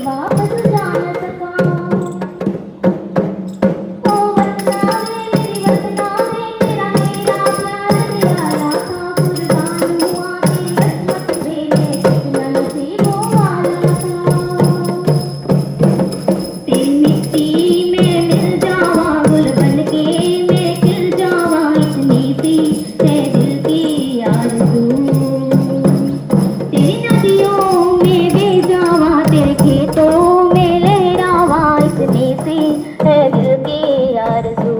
वापस जा न सका। ओ वतना वे मेरी वतना वे, तेरा मेरा प्यार निराला था। कुर्बान हुआ तेरी अजमत पे, मैं कितना नसीबों वाला था। तेरी मिट्टी में मिल जावा, गुल बन के मैं खिल जावा, इतनी सी है दिल की आरज़ू। तेरी नदियों में बह जावा, तेरे खेतों में लहरावा, इतनी सी है दिल की आरज़ू।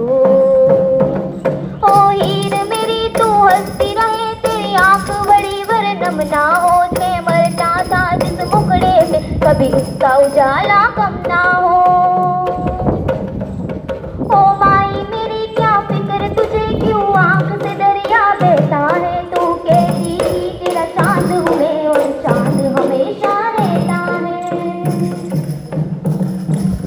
ओ हीर मेरी तू हंसती रहे, तेरी आंख बड़ी वरनम ना हो। मैं मरता था जिस मुखड़े में, कभी उसका उजाला कम ना हो। ओ माई मेरी क्या फिक्र तुझे, क्यों आंख से दरिया बहता है। तू कहती थी तेरा चांद हुए, और चांद हमेशा रहता है।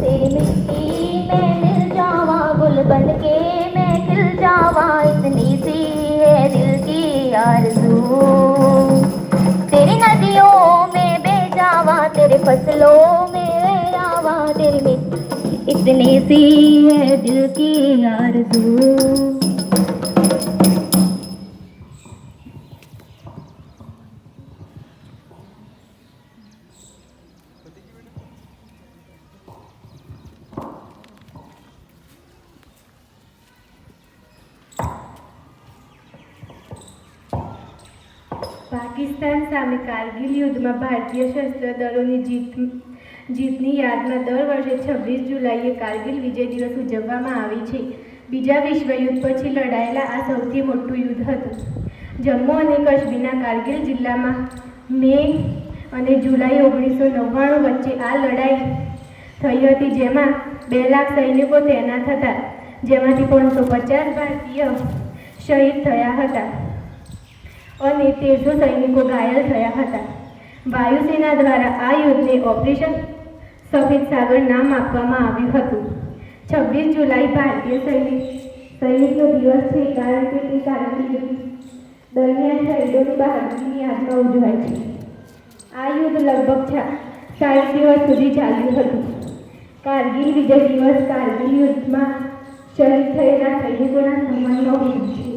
तेरी मिट्टी में मिल जावा, गुल बन के मैं खिल जावा, इतनी सी है दिल की आरज़ू। तेरी नदियों में बह जावा, तेरे फसलों में लहरावा, तेरी मिट्टी इतनी सी है दिल की आरज़ू। પાકિસ્તાન સામે કારગિલ યુદ્ધમાં ભારતીય સશસ્ત્ર દળોની જીતની યાદમાં દર વર્ષે 26 જુલાઈએ કારગિલ વિજય દિવસ ઉજવવામાં આવે છે। બીજા વિશ્વયુદ્ધ પછી લડાયેલા આ સૌથી મોટું યુદ્ધ હતું। જમ્મુ અને કાશ્મીરના કારગિલ જિલ્લામાં મે અને જુલાઈ 1999 વચ્ચે આ લડાઈ થઈ હતી, જેમાં 2 લાખ સૈનિકો તૈનાત હતા, જેમાંથી 550 ભારતીય શહીદ થયા હતા અને 1300 સૈનિકો ઘાયલ થયા હતા। વાયુસેના દ્વારા આ યુદ્ધને ઓપરેશન સફેદ સાગર નામ આપવામાં આવ્યું હતું। 26 જુલાઈ ભારતીય સૈનિકનો દિવસ છે, કારણ કે તે કારગિલ યુદ્ધ દરમિયાન શહીદોની બહાદુરીની યાદમાં ઉજવાય છે। આ યુદ્ધ લગભગ 60 દિવસ સુધી ચાલ્યું હતું। કારગિલ વિજય દિવસ કારગિલ યુદ્ધમાં શહીદ થયેલા સૈનિકોના સન્માનમાં ઉજવાય છે।